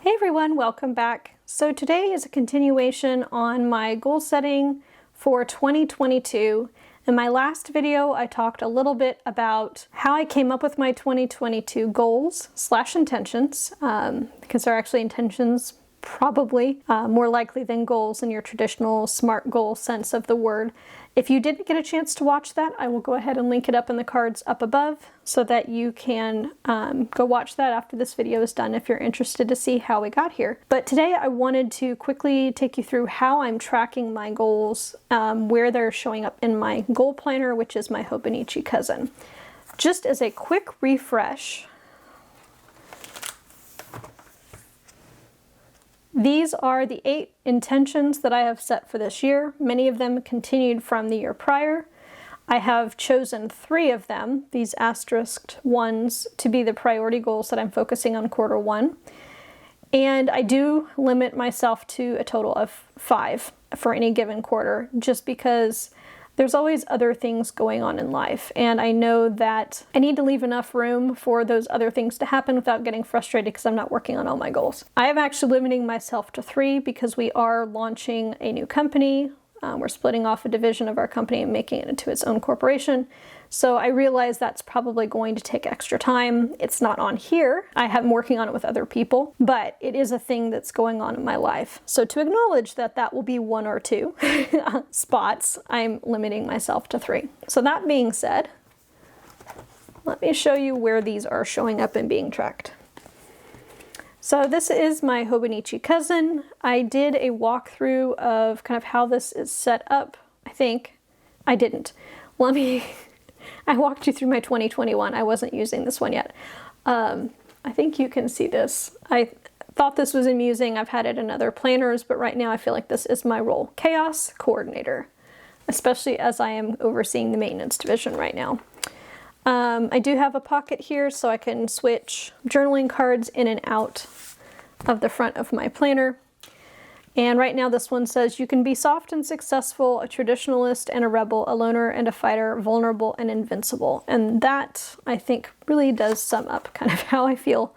Hey everyone, welcome back. So today is a continuation on my goal setting for 2022. In my last video, I talked a little bit about how I came up with my 2022 goals / intentions, because they're actually intentions probably more likely than goals in your traditional SMART goal sense of the word. If you didn't get a chance to watch that, I will go ahead and link it up in the cards up above so that you can go watch that after this video is done if you're interested to see how we got here. But today I wanted to quickly take you through how I'm tracking my goals, where they're showing up in my goal planner, which is my Hobonichi Cousin. Just as a quick refresh, these are the 8 intentions that I have set for this year. Many of them continued from the year prior. I have chosen 3 of them, these asterisked ones, to be the priority goals that I'm focusing on quarter 1. And I do limit myself to a total of 5 for any given quarter, just because there's always other things going on in life, and I know that I need to leave enough room for those other things to happen without getting frustrated because I'm not working on all my goals. I am actually limiting myself to 3 because we are launching a new company. We're splitting off a division of our company and making it into its own corporation. So I realize that's probably going to take extra time. It's not on here. I am working on it with other people, but it is a thing that's going on in my life. So to acknowledge that that will be 1 or 2 spots, I'm limiting myself to 3. So that being said, let me show you where these are showing up and being tracked. So this is my Hobonichi Cousin. I did a walkthrough of kind of how this is set up. I think I didn't. I walked you through my 2021. I wasn't using this one yet. I think you can see this. I thought this was amusing. I've had it in other planners, but right now I feel like this is my role. Chaos Coordinator, especially as I am overseeing the maintenance division right now. I do have a pocket here so I can switch journaling cards in and out of the front of my planner. And right now this one says, you can be soft and successful, a traditionalist and a rebel, a loner and a fighter, vulnerable and invincible. And that, I think, really does sum up kind of how I feel,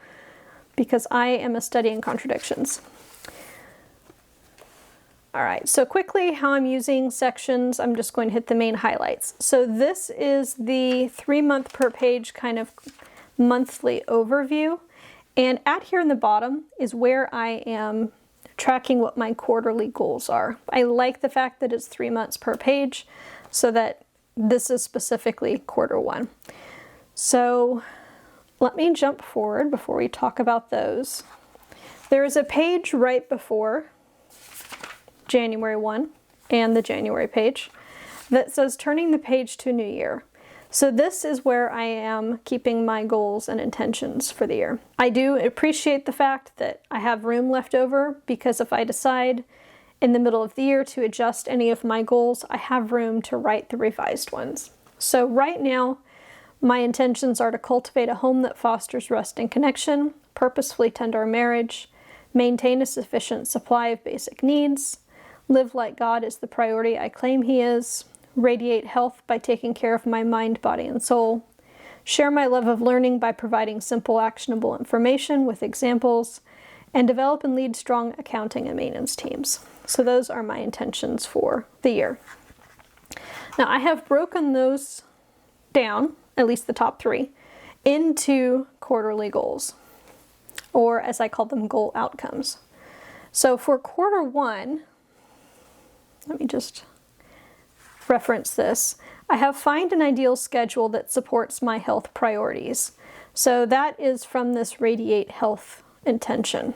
because I am a study in contradictions. All right, so quickly how I'm using sections, I'm just going to hit the main highlights. So this is the 3-month per page kind of monthly overview. And at here in the bottom is where I am tracking what my quarterly goals are. I like the fact that it's 3 months per page so that this is specifically quarter 1. So let me jump forward before we talk about those. There is a page right before January 1 and the January page that says turning the page to a new year. So this is where I am keeping my goals and intentions for the year. I do appreciate the fact that I have room left over, because if I decide in the middle of the year to adjust any of my goals, I have room to write the revised ones. So right now, my intentions are to cultivate a home that fosters rest and connection, purposefully tend our marriage, maintain a sufficient supply of basic needs, live like God is the priority I claim He is, radiate health by taking care of my mind, body, and soul, share my love of learning by providing simple, actionable information with examples, and develop and lead strong accounting and maintenance teams. So those are my intentions for the year. Now I have broken those down, at least the top 3, into quarterly goals, or as I call them, goal outcomes. So for quarter 1, let me just reference this. I have find an ideal schedule that supports my health priorities. So that is from this radiate health intention.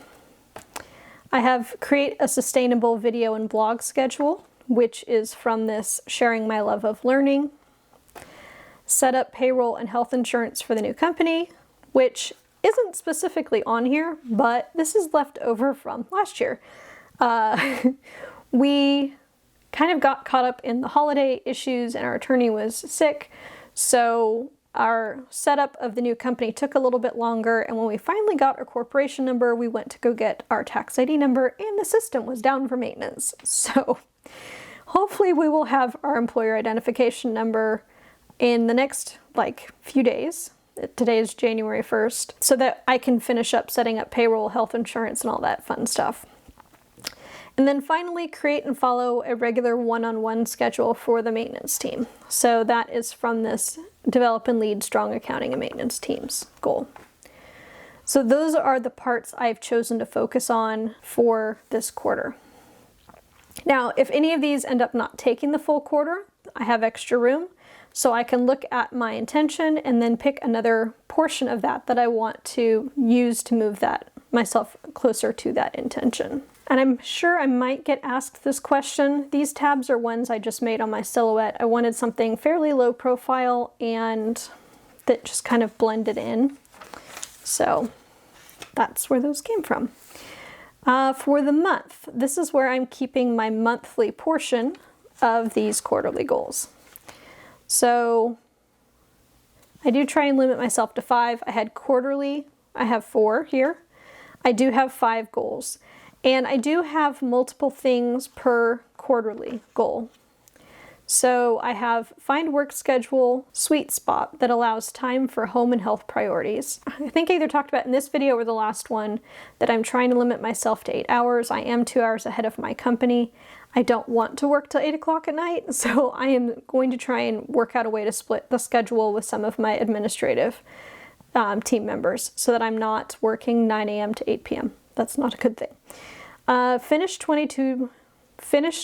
I have create a sustainable video and blog schedule, which is from this sharing my love of learning. Set up payroll and health insurance for the new company, which isn't specifically on here, but this is left over from last year. We kind of got caught up in the holiday issues and our attorney was sick. So our setup of the new company took a little bit longer. And when we finally got our corporation number, we went to go get our tax ID number and the system was down for maintenance. So hopefully we will have our employer identification number in the next few days. Today is January 1st, so that I can finish up setting up payroll, health insurance, and all that fun stuff. And then finally, create and follow a regular one-on-one schedule for the maintenance team. So that is from this develop and lead strong accounting and maintenance teams goal. So those are the parts I've chosen to focus on for this quarter. Now, if any of these end up not taking the full quarter, I have extra room, so I can look at my intention and then pick another portion of that I want to use to move that myself closer to that intention. And I'm sure I might get asked this question. These tabs are ones I just made on my silhouette. I wanted something fairly low profile and that just kind of blended in. So that's where those came from. For the month, this is where I'm keeping my monthly portion of these quarterly goals. So I do try and limit myself to 5. I had quarterly, I have 4 here. I do have 5 goals. And I do have multiple things per quarterly goal. So I have find work schedule sweet spot that allows time for home and health priorities. I think I either talked about in this video or the last one that I'm trying to limit myself to 8 hours. I am 2 hours ahead of my company. I don't want to work till 8 o'clock at night, so I am going to try and work out a way to split the schedule with some of my administrative team members so that I'm not working 9 a.m. to 8 p.m. That's not a good thing. Finished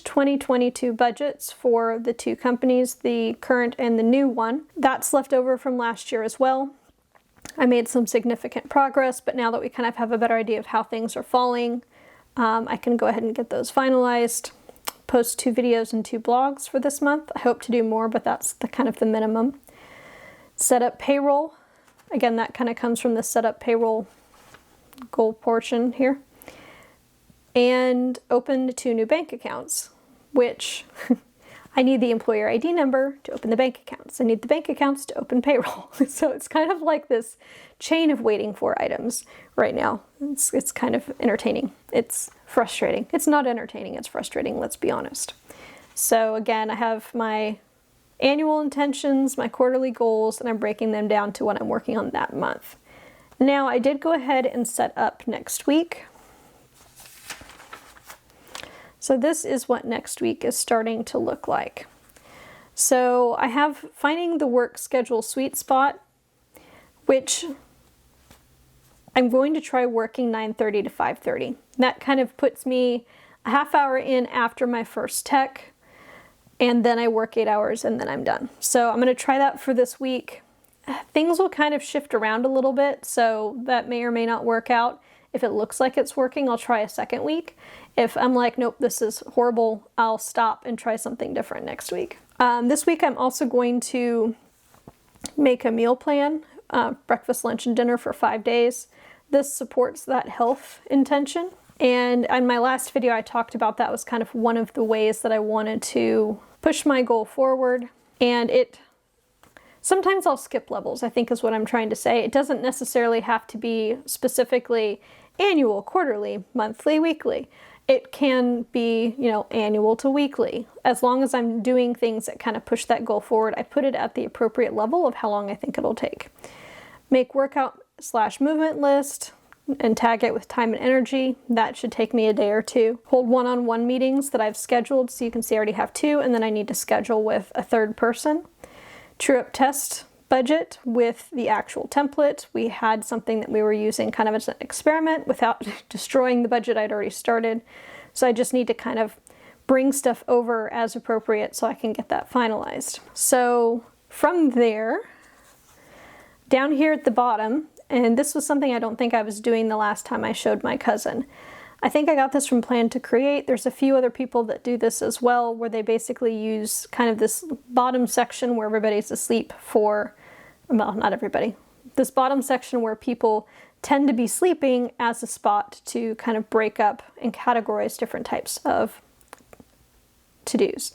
2022 budgets for the 2 companies, the current and the new one. That's left over from last year as well. I made some significant progress, but now that we kind of have a better idea of how things are falling, I can go ahead and get those finalized. Post 2 videos and 2 blogs for this month. I hope to do more, but that's the kind of the minimum. Set up payroll. Again, that kind of comes from the set up payroll goal portion here. And opened 2 new bank accounts, which I need the employer ID number to open the bank accounts. I need the bank accounts to open payroll. So it's kind of like this chain of waiting for items right now. It's kind of entertaining. It's frustrating. It's not entertaining, it's frustrating, let's be honest. So again, I have my annual intentions, my quarterly goals, and I'm breaking them down to what I'm working on that month. Now, I did go ahead and set up next week. So this is what next week is starting to look like. So I have finding the work schedule sweet spot, which I'm going to try working 9:30 to 5:30. That kind of puts me a half hour in after my first tech, and then I work 8 hours and then I'm done. So I'm going to try that for this week. Things will kind of shift around a little bit, so that may or may not work out. If it looks like it's working, I'll try a second week. If I'm like, nope, this is horrible, I'll stop and try something different next week. This week I'm also going to make a meal plan, breakfast, lunch, and dinner for 5 days. This supports that health intention. And in my last video, I talked about that was kind of one of the ways that I wanted to push my goal forward. And sometimes I'll skip levels, I think is what I'm trying to say. It doesn't necessarily have to be specifically annual, quarterly, monthly, weekly. It can be, annual to weekly. As long as I'm doing things that kind of push that goal forward, I put it at the appropriate level of how long I think it'll take. Make workout/movement list and tag it with time and energy. That should take me a day or 2. Hold one-on-one meetings that I've scheduled, so you can see I already have 2, and then I need to schedule with a 3rd person. True up test budget with the actual template. We had something that we were using kind of as an experiment without destroying the budget I'd already started. So I just need to kind of bring stuff over as appropriate so I can get that finalized. So from there, down here at the bottom, and this was something I don't think I was doing the last time I showed my cousin. I think I got this from Plan to Create. There's a few other people that do this as well, where they basically use kind of this bottom section where everybody's asleep for, well, not everybody, this bottom section where people tend to be sleeping as a spot to kind of break up and categorize different types of to-dos.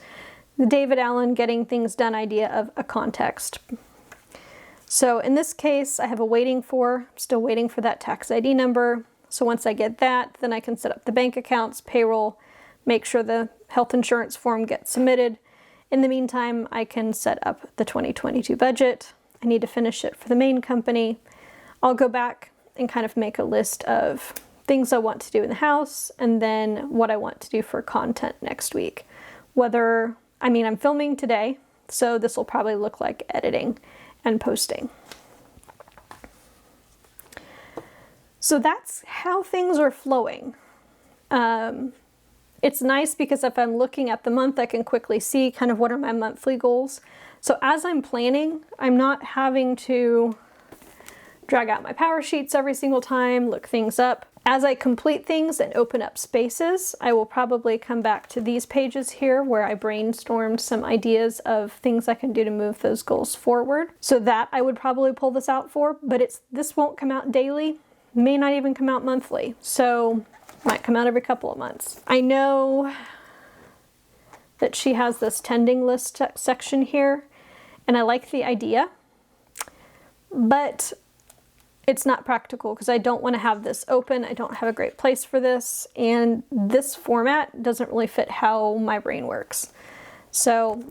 The David Allen getting things done idea of a context. So in this case, I have still waiting for that tax ID number. So once I get that, then I can set up the bank accounts, payroll, make sure the health insurance form gets submitted. In the meantime, I can set up the 2022 budget, I need to finish it for the main company. I'll go back and kind of make a list of things I want to do in the house and then what I want to do for content next week. I'm filming today, so this will probably look like editing and posting. So that's how things are flowing. It's nice because if I'm looking at the month, I can quickly see kind of what are my monthly goals. So as I'm planning, I'm not having to drag out my power sheets every single time, look things up. As I complete things and open up spaces, I will probably come back to these pages here where I brainstormed some ideas of things I can do to move those goals forward. So that I would probably pull this out for, but this won't come out daily, may not even come out monthly. So might come out every couple of months. I know that she has this tending list section here, and I like the idea, but it's not practical because I don't want to have this open. I don't have a great place for this, and this format doesn't really fit how my brain works. So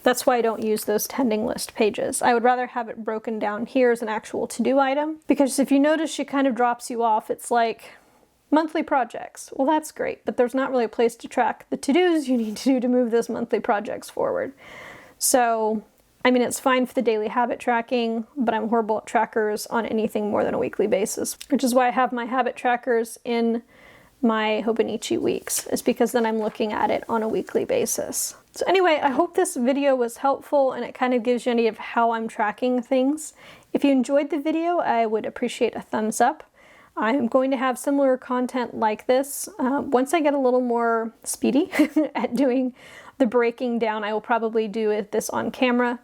that's why I don't use those tending list pages. I would rather have it broken down here as an actual to-do item, because if you notice, she kind of drops you off. It's like monthly projects. Well, that's great, but there's not really a place to track the to-dos you need to do to move those monthly projects forward. So it's fine for the daily habit tracking, but I'm horrible at trackers on anything more than a weekly basis, which is why I have my habit trackers in my Hobonichi weeks, is because then I'm looking at it on a weekly basis. So anyway, I hope this video was helpful and it kind of gives you an idea of how I'm tracking things. If you enjoyed the video, I would appreciate a thumbs up. I'm going to have similar content like this. Once I get a little more speedy at doing the breaking down, I will probably do this on camera.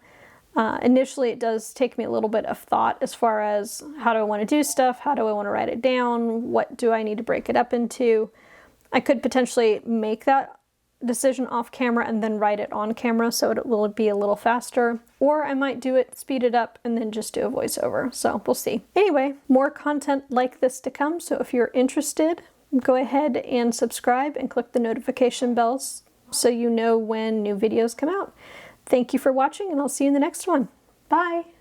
Initially, it does take me a little bit of thought as far as how do I want to do stuff, how do I want to write it down, what do I need to break it up into. I could potentially make that decision off camera and then write it on camera so it will be a little faster, or I might do it, speed it up, and then just do a voiceover. So we'll see. Anyway, more content like this to come, so if you're interested, go ahead and subscribe and click the notification bells so you know when new videos come out. Thank you for watching, and I'll see you in the next one. Bye!